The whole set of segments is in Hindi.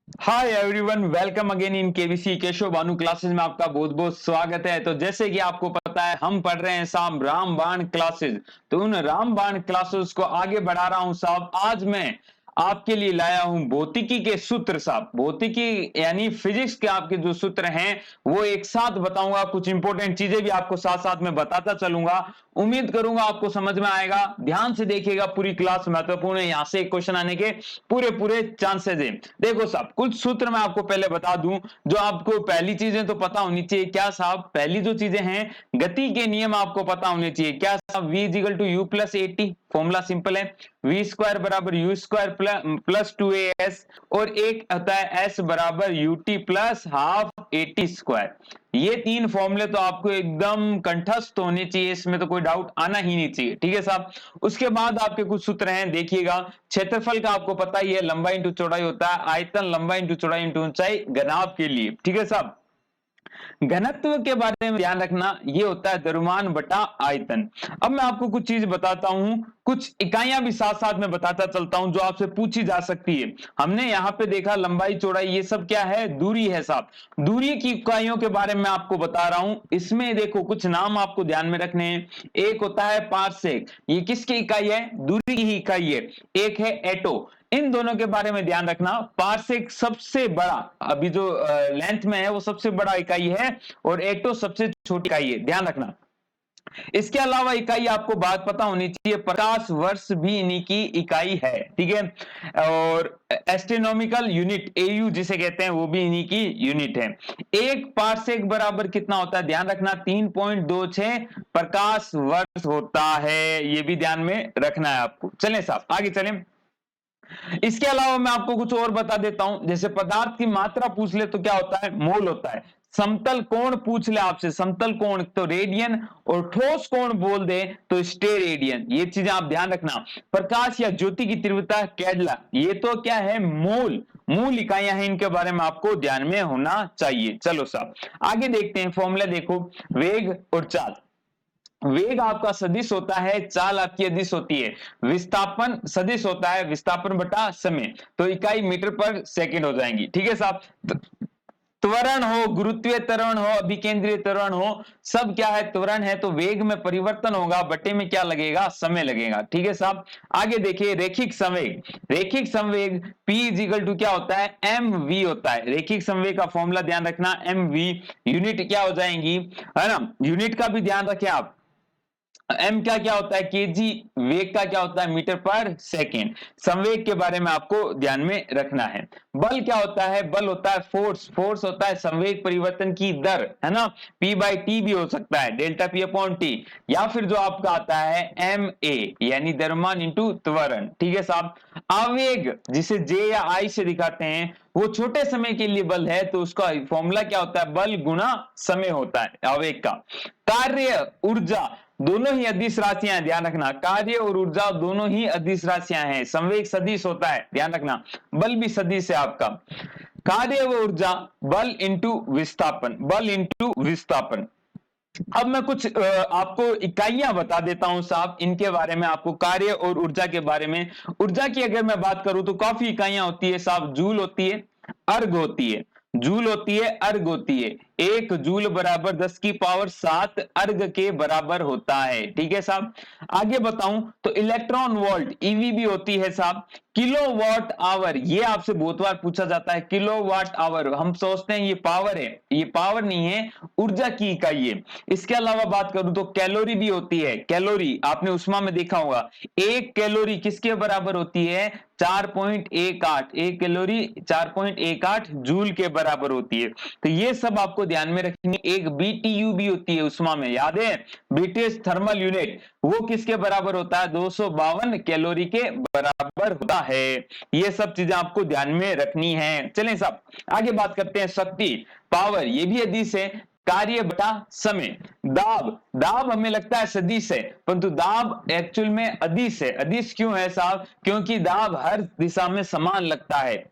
Hi everyone, welcome again in KBC Keshav Bhanu classes में आपका बहुत बहुत स्वागत है। तो जैसे कि आपको पता है, हम पढ़ रहे हैं साहब रामबाण क्लासेस। तो उन रामबाण क्लासेस को आगे बढ़ा रहा हूं साहब। आज मैं आपके लिए लाया हूं भौतिकी के सूत्र साहब। भौतिकी यानी फिजिक्स के आपके जो सूत्र हैं वो एक साथ बताऊंगा। कुछ इंपॉर्टेंट चीजें भी आपको साथ साथ में बताता चलूंगा। उम्मीद करूंगा आपको समझ में आएगा। ध्यान से देखिएगा, पूरी क्लास महत्वपूर्ण है। यहां से एक क्वेश्चन आने के पूरे पूरे चांसेस है। देखो साहब, कुछ सूत्र मैं आपको पहले बता दूं। जो आपको पहली चीजें तो पता होनी चाहिए। क्या साहब? पहली जो चीजें हैं, गति के नियम आपको पता होने चाहिए। क्या साहब? v is equal to u plus a t. Formula simple है, वी स्क्वायर बराबर u square plus two a s. और एक होता है एस बराबर u t plus half a t square. ये तीन फॉर्मूले तो आपको एकदम कंठस्थ होने चाहिए, इसमें तो कोई डाउट आना ही नहीं चाहिए। ठीक है साहब। उसके बाद आपके कुछ सूत्र हैं, देखिएगा। क्षेत्रफल का आपको पता ही है, लंबाई इंटू चौड़ाई होता है। आयतन लंबाई इंटू चौड़ाई इंटू ऊंचाई घनाभ के लिए। ठीक है साहब। घनत्व के बारे में ध्यान रखना, ये होता है द्रव्यमान बटा आयतन। अब मैं आपको कुछ चीज बताता हूं, कुछ इकाइयां भी साथ साथ में बताता चलता हूं जो आपसे पूछी जा सकती है। हमने यहां पे देखा लंबाई चौड़ाई, ये सब क्या है? दूरी है साहब। दूरी की इकाइयों के बारे में आपको बता रहा हूं। इसमें देखो कुछ नाम आपको ध्यान में रखने हैं। एक होता है पारसेक, ये किसकी इकाई है? दूरी की ही इकाई है। एक है एटो। इन दोनों के बारे में ध्यान रखना। पारसेक सबसे बड़ा, अभी जो लेंथ में है वो सबसे बड़ा इकाई है, और एटो सबसे छोटी इकाई है, ध्यान रखना। इसके अलावा इकाई आपको बात पता होनी चाहिए, प्रकाश वर्ष भी इन्हीं की इकाई है। ठीक है। और एस्ट्रोनॉमिकल यूनिट एयू जिसे कहते हैं, वो भी इन्हीं की यूनिट है। एक पारसेक बराबर कितना होता है? ध्यान रखना, 3.26 प्रकाश वर्ष होता है। ये भी ध्यान में रखना है आपको। चलें साहब, आगे चलें। इसके अलावा मैं आपको कुछ और बता देता हूं। जैसे पदार्थ की मात्रा पूछ ले तो क्या होता है? मोल होता है। समतल कोण पूछ ले आपसे, समतल कोण तो रेडियन, और ठोस कोण बोल दे तो स्टेरेडियन। ये चीजें आप ध्यान रखना। प्रकाश या ज्योति की तीव्रता कैडला, ये तो क्या है? मोल। मूल इकाइयां हैं, इनके बारे में आपको ध्यान में होना चाहिए। चलो साहब, आगे देखते हैं। फॉर्मूला देखो, वेग और चाल। वेग आपका सदिश होता है, चाल आपकी अदिश होती है। विस्थापन सदिश होता है, विस्थापन बटा समय, तो इकाई मीटर पर सेकंड हो जाएंगी। ठीक है साहब। त्वरण हो, गुरुत्वीय त्वरण हो, अभिकेंद्रीय त्वरण हो, सब क्या है? त्वरण है। तो वेग में परिवर्तन होगा, बटे में क्या लगेगा? समय लगेगा। ठीक है साहब। आगे देखिए, रेखिक संवेग। रेखिक संवेग P इजिकल टू क्या होता है? एम वी होता है। रेखिक संवेग का फॉर्मूला ध्यान रखना, एम वी। यूनिट क्या हो जाएंगी, है ना? यूनिट का भी ध्यान रखें आप। एम क्या क्या होता है? केजी। वेग का क्या होता है? मीटर पर सेकेंड। संवेग के बारे में आपको ध्यान में रखना है। बल क्या होता है? बल होता है फोर्स। फोर्स होता है संवेग परिवर्तन की दर, है ना? पी बाई टी भी हो सकता है, डेल्टा पी अपॉन टी। या फिर जो आपका आता है एम ए, यानी द्रव्यमान इंटू त्वरण। ठीक है साहब। आवेग जिसे जे या आई से दिखाते हैं, वो छोटे समय के लिए बल है, तो उसका फॉर्मूला क्या होता है? बल गुना समय होता है आवेग का। कार्य ऊर्जा दोनों ही अदिश राशियां हैं, ध्यान रखना। कार्य और ऊर्जा दोनों ही अदिश राशियां हैं। संवेग सदिश होता है, ध्यान रखना। बल भी सदिश है आपका। कार्य व ऊर्जा, बल इंटू विस्थापन, बल इंटू विस्थापन। अब मैं कुछ आपको इकाइयां बता देता हूं साहब, इनके बारे में आपको, कार्य और ऊर्जा के बारे में। ऊर्जा की अगर मैं बात करूं तो काफी इकाइयां होती है साहब। जूल होती है, अर्ग होती है। जूल होती है, अर्ग होती है। एक जूल बराबर 10 की पावर 7 अर्ग के बराबर होता है। ठीक है साहब। आगे बताऊं तो इलेक्ट्रॉन वोल्ट ईवी भी होती है साहब। किलोवाट आवर, ये आपसे बहुत बार पूछा जाता है। किलोवाट आवर, हम सोचते हैं ये पावर है, ये पावर नहीं है, ऊर्जा की इकाई है। इसके अलावा बात करूं तो कैलोरी भी होती है। कैलोरी आपने उष्मा में देखा होगा। एक कैलोरी किसके बराबर होती है? 4.18। एक कैलोरी 4.18 जूल के बराबर होती है। तो ये सब आपको ध्यान में रखेंगे। एक बीटीयू भी होती है उष्मा में, याद है? ब्रिटिश थर्मल यूनिट, वो किसके बराबर होता है? 252 कैलोरी के बराबर होता है। ये सब चीजें आपको ध्यान में रखनी है। चलें साहब, आगे बात करते हैं। शक्ति, पावर, ये भी अदिश है। कार्य बटा समय। दाब, दाब हमें लगता है सदिश है, परंतु दाब एक्चुअल में अदिश है। अदिश क्यों है साहब? क्योंकि दाब हर दिशा में समान लगता है,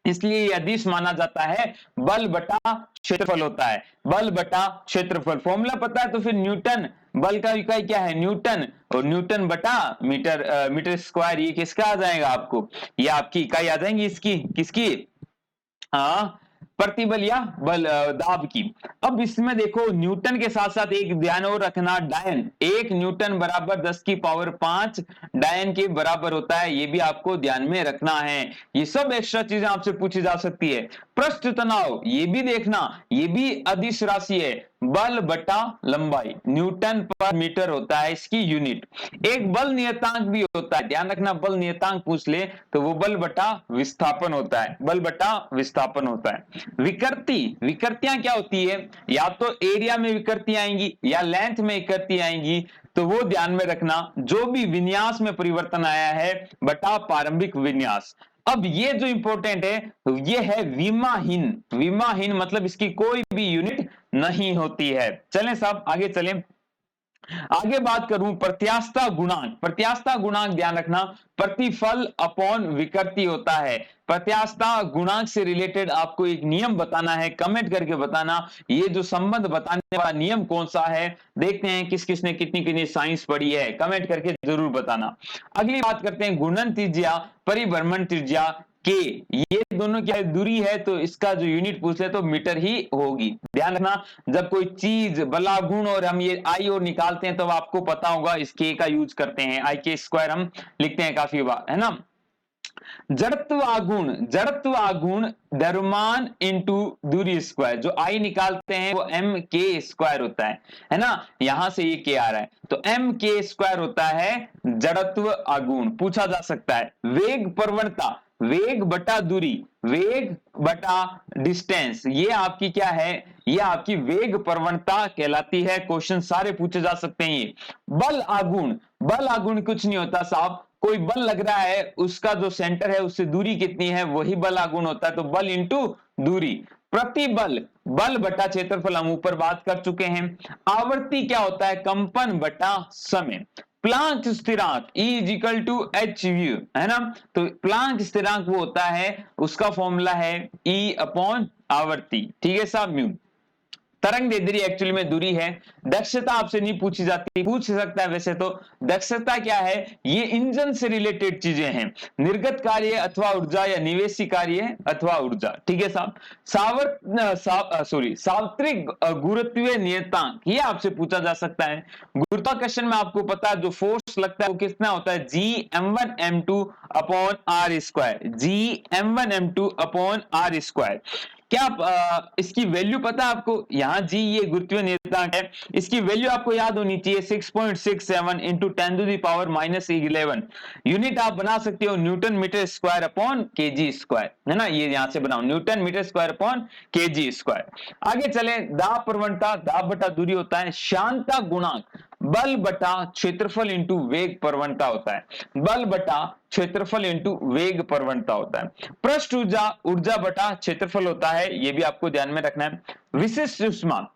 इसलिए यह अदिश माना जाता है। बल बटा क्षेत्रफल होता है, बल बटा क्षेत्रफल। फॉर्मूला पता है तो फिर न्यूटन, बल का इकाई क्या है? न्यूटन, और न्यूटन बटा मीटर, मीटर स्क्वायर। ये किसका आ जाएगा आपको? ये आपकी इकाई आ जाएंगी इसकी, किसकी? हाँ, प्रतिबल या बल दाब की। अब इसमें देखो न्यूटन के साथ साथ एक ध्यान और रखना, डायन, 1 न्यूटन बराबर 10 की पावर 5 डायन के बराबर होता है, ये भी आपको ध्यान में रखना है। ये सब एक्स्ट्रा चीजें आपसे पूछी जा सकती है। पृष्ठ तनाव ये भी देखना, ये भी अदिश राशि है, बल बटा लंबाई, न्यूटन पर मीटर होता है इसकी यूनिट। एक बल नियतांक भी होता है, ध्यान रखना, बल नियतांक पूछ ले तो वो बल बटा विस्थापन होता है, बल बटा विस्थापन होता है। विकृति, विकृतियां क्या होती है, या तो एरिया में विकृतियां आएंगी या लेंथ में विकृति आएंगी, तो वो ध्यान में रखना। जो भी विन्यास में परिवर्तन आया है बटा प्रारंभिक विन्यास। अब ये जो इंपॉर्टेंट है ये है विमाहीन, विमाहीन मतलब इसकी कोई भी यूनिट नहीं होती है। चलें साहब आगे चलें। आगे बात करूं प्रत्यास्थता गुणांक, प्रत्यास्थता गुणांक ध्यान रखना प्रतिफल अपॉन विकृति होता है। प्रत्यास्थता गुणांक से रिलेटेड आपको एक नियम बताना है, कमेंट करके बताना ये जो संबंध बताने वाला नियम कौन सा है। देखते हैं किस किस ने कितनी कितनी साइंस पढ़ी है, कमेंट करके जरूर बताना। अगली बात करते हैं गुणन त्रिज्या परिभ्रमण त्रिज्या के, ये दोनों क्या है, दूरी है, तो इसका जो यूनिट पूछ ले तो मीटर ही होगी। ध्यान रखना जब कोई चीज बलागुण और हम ये आई और निकालते हैं तो आपको पता होगा इस के का यूज करते हैं, आई के स्क्वायर हम लिखते हैं काफी बार, है ना। जड़त्व आगुण, जड़त्व आगुण द्रव्यमान इंटू दूरी स्क्वायर, जो आई निकालते हैं वो एम के स्क्वायर होता है ना, यहां से ये के आ रहा है तो एम के स्क्वायर होता है जड़त्व आगुण, पूछा जा सकता है। वेग प्रवणता, वेग बटा दूरी, वेग बटा डिस्टेंस, ये आपकी क्या है, ये आपकी वेग प्रवणता कहलाती है। क्वेश्चन सारे पूछे जा सकते हैं ये। बल आगुण, बल आगुण कुछ नहीं होता साहब, कोई बल लग रहा है उसका जो सेंटर है उससे दूरी कितनी है वही बल आगुण होता है, तो बल इंटू दूरी। प्रतिबल, बल बटा क्षेत्रफल हम ऊपर बात कर चुके हैं। आवर्ती क्या होता है, कंपन बटा समय। प्लांक स्थिरांक E is equal to h view, है ना, तो प्लांक स्थिरांक वो होता है, उसका फॉर्मूला है E अपॉन आवर्ती, ठीक है साहब, म्यू। तरंग दैर्ध्य एक्चुअली में दूरी है। दक्षता आपसे नहीं पूछी जाती, पूछ सकता है वैसे तो। दक्षता क्या है, ये इंजन से रिलेटेड चीजें हैं, निर्गत कार्य अथवा ऊर्जा या निवेशी कार्य अथवा ऊर्जा, ठीक है साहब। सार्वत्रिक गुरुत्वीय नियतांक, ये आपसे पूछा जा सकता है। गुरुत्वाकर्षण में आपको पता है जो फोर्स लगता है वो कितना होता है, Gm1m2 upon r square, Gm1m2 upon r square. क्या इसकी वैल्यू पता है आपको, यहां जी ये गुरुत्वीय नियतांक है, इसकी वैल्यू आपको याद होनी चाहिए 6.67 into 10 to the power -11। Unit आप बना सकते हो newton metre square upon KG square, है ना, ये यहां से बनाओ newton metre square upon KG square. आगे चले, दाब प्रवणता, दाब बटा दूरी होता है। शांता गुणांक बल बटा क्षेत्रफल इंटू वेग प्रवणता होता है, बल बटा क्षेत्रफल इंटू वेग प्रवणता होता है। पृष्ठ ऊर्जा, ऊर्जा बटा क्षेत्रफल होता है, यह भी आपको ध्यान में रखना है। विशिष्ट ऊष्मा,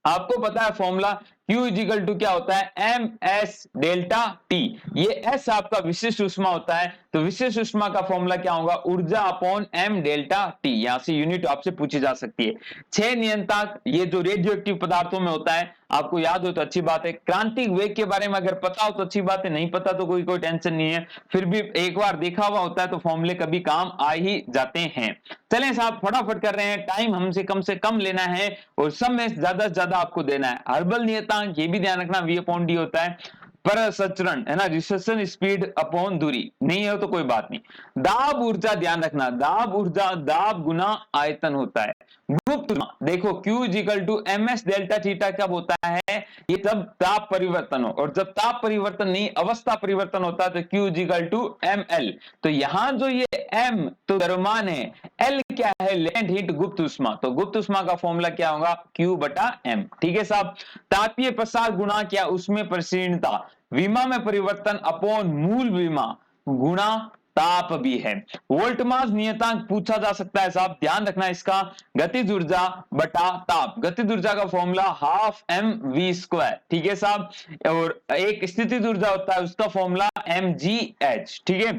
आपको पता है फॉर्मूला Q इजिकल टू क्या होता है, एम एस डेल्टा टी, ये एस आपका विशिष्ट ऊष्मा होता है, तो विशिष्ट ऊष्मा का फॉर्मूला क्या होगा, ऊर्जा अपॉन एम डेल्टा टी, यहां से यूनिट आपसे पूछी जा सकती है। 6 नियंत्रक, ये जो रेडियो एक्टिव पदार्थों में होता है, आपको याद हो तो अच्छी बात है। क्रांतिक वेग के बारे में अगर पता हो तो अच्छी बात है, नहीं पता तो कोई कोई टेंशन नहीं है, फिर भी एक बार देखा हुआ होता है तो फॉर्मूले कभी काम आ ही जाते हैं। चलें साहब फटाफट कर रहे हैं, टाइम हमसे कम लेना है और सब में ज्यादा से ज्यादा आपको देना है। हर्बल नियतांक, ये भी ध्यान रखना, V अपॉन डी होता है। पर सचरण, है ना, रिसेशन स्पीड अपॉन दूरी, नहीं है तो कोई बात नहीं। दाब ऊर्जा ध्यान रखना, दाब ऊर्जा दाब गुना आयतन होता है। गुप्त देखो Q is equal to m s delta theta कब होता है, ये जब ताप परिवर्तन हो, और जब ताप परिवर्तन नहीं अवस्था परिवर्तन होता है तो Q is equal to m l. तो यहां जो ये M तो द्रव्यमान है, L क्या है, लेटेंट हीट गुप्त उष्मा, तो गुप्त उष्मा का फॉर्मूला क्या होगा, Q बटा M, ठीक है साहब। तापीय प्रसार गुणा क्या, उसमें प्रसीणता, विमा में परिवर्तन अपॉन मूल विमा गुणा ताप भी है। वोल्टमास नियतांक पूछा जा सकता है साहब, ध्यान रखना इसका, गतिज ऊर्जा बटा ताप, गतिज ऊर्जा का formula half m v square, ठीक है साहब। और एक स्थितिज ऊर्जा होता है उसका फॉर्मूला mgh, ठीक है।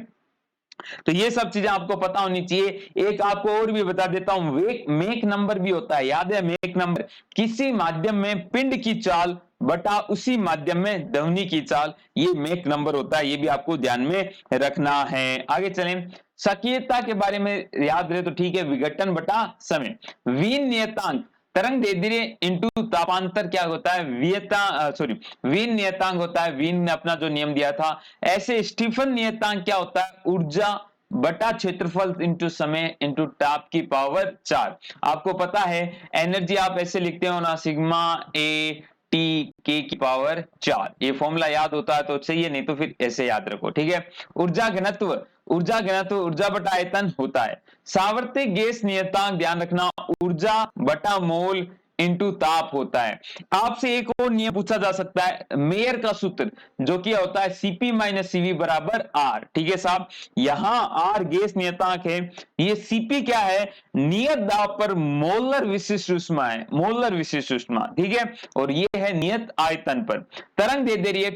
तो ये सब चीजें आपको पता होनी चाहिए। एक आपको और भी बता देता हूं, मेक नंबर भी होता है, याद है मेक नंबर? किसी माध्यम में पिंड की चाल बटा उसी माध्यम में ध्वनि की चाल, ये मेक नंबर होता है, ये भी आपको ध्यान में रखना है। आगे चलें, सक्रियता के बारे में याद रहे तो ठीक है, विघटन बटा समय। वीन नियतांक, तरंग दैर्ध्य इंटू तापांतर क्या होता है, वीन नियतांक होता है। वीन ने अपना जो नियम दिया था। ऐसे स्टीफन नियतांक क्या होता है, ऊर्जा बटा क्षेत्रफल इंटू समय इंटू ताप की पावर 4। आपको पता है एनर्जी आप ऐसे लिखते हो ना, सिग्मा ए टी के की पावर 4। ये फॉर्मूला याद होता है तो सही है, नहीं तो फिर ऐसे याद रखो, ठीक है। ऊर्जा घनत्व ऊर्जा बटा आयतन होता है। सावर्तिक गैस नियतांक ध्यान रखना, ऊर्जा बटा मोल इंटू ताप होता है। आपसे एक और नियम पूछा जा सकता है, मेयर का सूत्र, जो कि होता है सीपी माइनस सीवी बराबर आर, ठीक है साहब। यहां आर गैस नियतांक है, ये सीपी क्या है, नियत दाब पर मोलर विशिष्ट ऊष्मा है, मोलर विशिष्ट ऊष्मा, ठीक है। और ये है नियत आयतन पर। तरंग दे दे रही है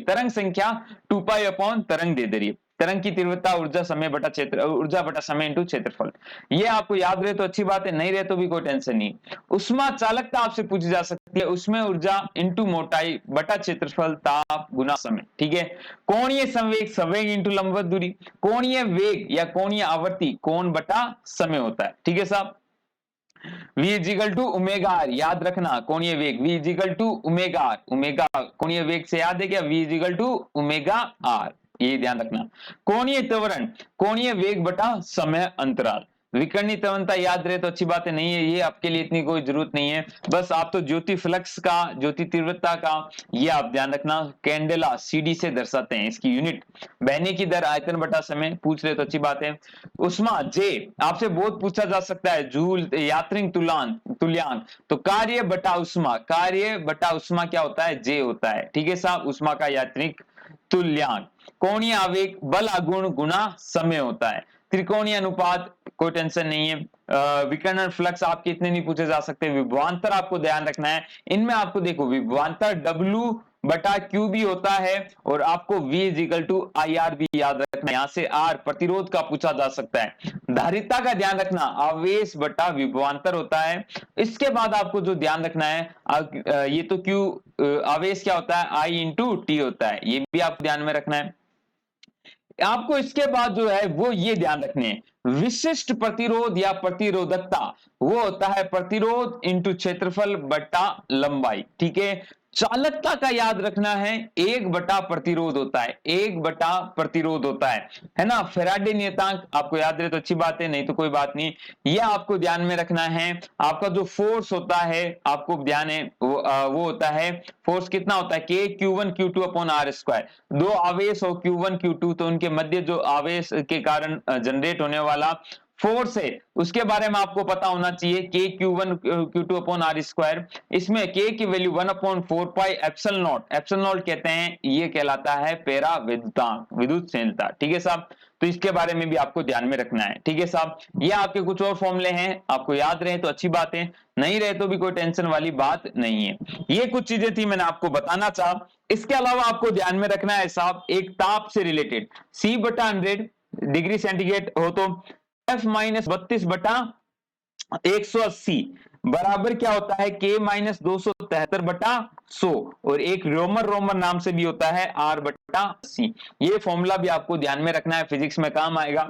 तरंग संख्या 2 पाई अपॉन तरंग दे दे रही है। तरंग की तीव्रता ऊर्जा बटा समय इंटू क्षेत्रफल। ये आपको याद रहे तो अच्छी बात है, नहीं रहे तो भी कोई टेंशन नहीं। उष्मा चालकता आपसे पूछी जा सकती है, उसमें ऊर्जा इंटू मोटाई बटा क्षेत्रफल ताप गुना समय, ठीक है। कोणीय संवेग, संवेग इंटू लंबवत दूरी। कोणीय वेग या कोणीय आवर्ती कोण बटा समय होता है, ठीक है साहब। V is equal to omega r, याद रखना कोणीय वेग V is equal to omega r, omega कोणीय वेग से याद है क्या, V is equal to omega r, ये ध्यान रखना। कोणीय त्वरण, कोणीय वेग बटा समय अंतराल। विकर्णी त्वरणता याद रहे तो अच्छी बात है, नहीं है ये आपके लिए इतनी कोई जरूरत नहीं है। बस आप तो ज्योति फ्लक्स का, ज्योति तीव्रता का ये आप ध्यान रखना, कैंडेला सीडी से दर्शाते हैं, इसकी यूनिट। बहने की दर आयतन बटा समय पूछ रहे तो अच्छी बात है। उष्मा जे आपसे बहुत पूछा जा सकता है, जूल यात्रिक तुल्यांक, तो कार्य बटा उष्मा, कार्य बटा उष्मा क्या होता है, जे होता है, ठीक है साहब, उष्मा का यात्रिक तुल्यांक। कोणीय आवेग बल आगुण गुना समय होता है। त्रिकोणीय अनुपात कोई टेंशन नहीं है। विकर्ण फ्लक्स आपके इतने नहीं पूछे जा सकते। विभवांतर आपको ध्यान रखना है, इनमें आपको देखो विभवांतर W बटा Q भी होता है, और आपको V इजिकल टू IR भी याद रखना है। यहां से R प्रतिरोध का पूछा जा सकता है। धारिता का ध्यान रखना, आवेश बटा विभवांतर होता है। इसके बाद आपको जो ध्यान रखना है, ये तो Q आवेश क्या होता है, I इंटू टी होता है, ये भी आपको ध्यान में रखना है। आपको इसके बाद जो है वो ये ध्यान रखने हैं, विशिष्ट प्रतिरोध या प्रतिरोधकता, वो होता है प्रतिरोध इंटू क्षेत्रफल बटा लंबाई, ठीक है। चालकता का याद रखना है, एक बटा प्रतिरोध होता है, एक बटा प्रतिरोध होता है ना। फेराडे नियतांक आपको याद रहे तो अच्छी बात है, नहीं तो कोई बात नहीं। ये आपको ध्यान में रखना है। आपका जो फोर्स होता है, आपको ध्यान है वो होता है, फोर्स कितना होता है, के Q1 Q2 upon r square. दो आवेश हो Q1 Q2, तो उनके मध्य जो आवेश के कारण जनरेट होने वाला फोर्स है, उसके बारे में आपको पता होना चाहिए, के Q1 Q2 upon r square. इसमें के की value 1 upon 4 pi epsilon not, epsilon not कहते हैं, ये कहलाता है पेरा विद्युतांक, विद्युतशीलता, ठीक है साहब। तो इसके बारे में भी आपको ध्यान में रखना है, ठीक है साहब। ये आपके कुछ और फॉर्मूले हैं, आपको याद रहे तो अच्छी बात है, नहीं रहे तो भी कोई टेंशन वाली बात नहीं है। ये कुछ चीजें थी मैंने आपको बताना चाहा। इसके अलावा आपको ध्यान में रखना है साहब, एक ताप से रिलेटेड, C बटा 100 डिग्री सेंटीग्रेड हो तो F माइनस 32 बटा 180 बराबर क्या होता है, के माइनस 273 बटा 100, और एक रोमर नाम से भी होता है R बटा 80। ये फॉर्मूला भी आपको ध्यान में रखना है, फिजिक्स में काम आएगा।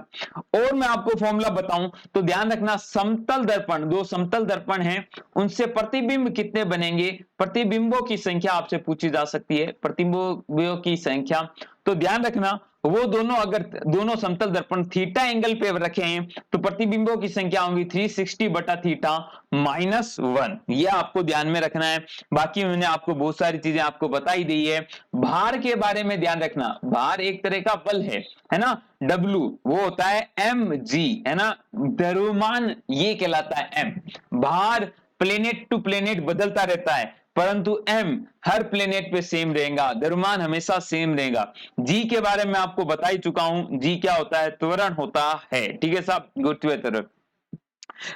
और मैं आपको फॉर्मूला बताऊं तो ध्यान रखना, समतल दर्पण, दो समतल दर्पण हैं, उनसे प्रतिबिंब कितने बनेंगे, प्रतिबिंबों की संख्या आपसे पूछी जा सकती है, प्रतिबिंबों की संख्या। तो ध्यान रखना, वो दोनों अगर दोनों समतल दर्पण थीटा एंगल पे रखे हैं तो प्रतिबिंबों की संख्या होगी 360 बटा थीटा माइनस 1, ये आपको ध्यान में रखना है। बाकी मैंने आपको बहुत सारी चीजें आपको बता ही दी है। भार के बारे में ध्यान रखना, भार एक तरह का बल है ना, W वो होता है mg, है ना, द्रव्यमान ये कहलाता है m। भार प्लेनेट टू प्लेनेट बदलता रहता है, परंतु m हर प्लेनेट पे सेम रहेगा, द्रव्यमान हमेशा सेम रहेगा। जी के बारे में आपको बता ही चुका हूं, जी क्या होता है, त्वरण होता है, ठीक है साहब, गुरुत्वीय त्वरण।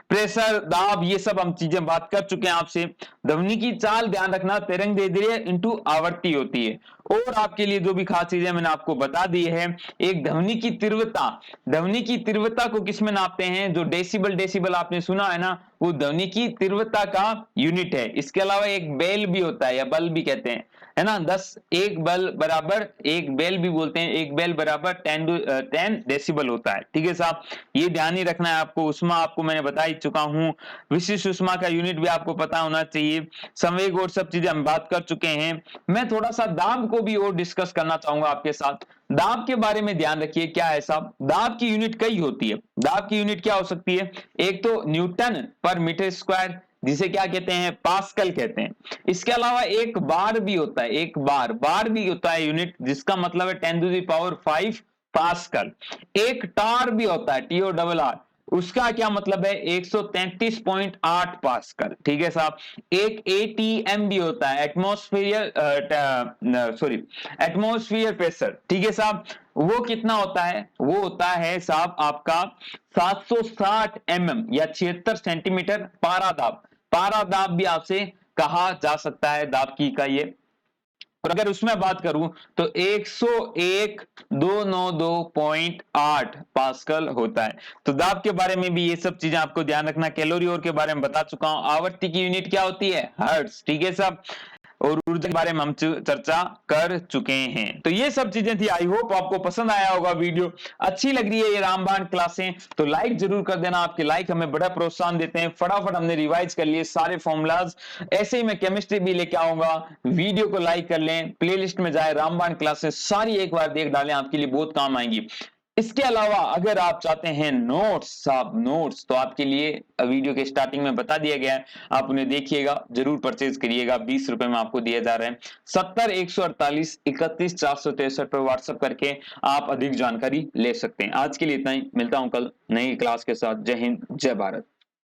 प्रेशर, दाब, ये सब हम चीजें बात कर चुके हैं आपसे। ध्वनि की चाल ध्यान रखना, तरंग दैर्ध्य इंटू आवृत्ति होती है। और आपके लिए जो भी खास चीजें मैंने आपको बता दी है, एक ध्वनि की तीव्रता, ध्वनि की तीव्रता को किसमें नापते हैं, जो डेसिबल, डेसिबल आपने सुना है ना, वो ध्वनि की तीव्रता का यूनिट है। इसके अलावा एक बेल भी होता है, या बल भी कहते हैं, है ना, 10 एक बल बराबर, एक बेल भी बोलते हैं, एक बेल बराबर 10 डेसिबल होता है। ठीक है साहब, ये ध्यान ही रखना है आपको। उष्मा आपको मैंने बता ही चुका हूं, विशिष्ट उष्मा का यूनिट भी आपको पता होना चाहिए, संवेग और सब चीजें हम बात कर चुके हैं। मैं थोड़ा सा दाब को भी और डिस्कस करना चाहूंगा आपके साथ। दाब के बारे में ध्यान रखिए, क्या है साहब, दाब की यूनिट कई होती है। दाब की यूनिट क्या हो सकती है, एक तो न्यूटन पर मीटर स्क्वायर, जिसे क्या कहते हैं, पास्कल कहते हैं। इसके अलावा एक बार भी होता है, एक बार, बार भी होता है यूनिट, जिसका मतलब है 10⁵ पास्कल। एक टार भी होता है, TORR, उसका क्या मतलब है, 133.8 पास्कल। ठीक है साहब। एक ATM भी होता है, एटमॉस्फेरियर सॉरी एटमॉस्फेरियर प्रेशर। ठीक है साहब, वो कितना होता है, वो होता है साहब आपका 760 या 76 सेंटीमीटर। पारादाब, पारादाब भी आपसे कहा जा सकता है, दाब की इकाई है। और अगर उसमें बात करूं तो 101,292.8 पास्कल होता है। तो दाब के बारे में भी ये सब चीजें आपको ध्यान रखना। कैलोरी और के बारे में बता चुका हूं। आवर्ती की यूनिट क्या होती है, हर्ट्ज। ठीक है साहब। और ऊर्जा के बारे में हम चर्चा कर चुके हैं। तो ये सब चीजें थी। आई होप आपको पसंद आया होगा वीडियो। अच्छी लग रही है ये रामबाण क्लासें, तो लाइक जरूर कर देना। आपके लाइक हमें बड़ा प्रोत्साहन देते हैं। फटाफट हमने रिवाइज कर लिए सारे फॉर्मूलाज। ऐसे ही मैं केमिस्ट्री भी लेके आऊंगा। वीडियो को लाइक कर लें, प्लेलिस्ट में जाए, रामबाण क्लासेस सारी एक बार देख डालें, आपके लिए बहुत काम आएंगी। इसके अलावा अगर आप चाहते हैं नोट्स, साहब नोट्स, तो आपके लिए वीडियो के स्टार्टिंग में बता दिया गया है, आप उन्हें देखिएगा, जरूर परचेज करिएगा। 20 रुपए में आपको दिए जा रहे हैं। 70 148 31 463 पर व्हाट्सएप करके आप अधिक जानकारी ले सकते हैं। आज के लिए इतना ही, मिलता हूं कल नई क्लास के साथ। जय हिंद, जय भारत।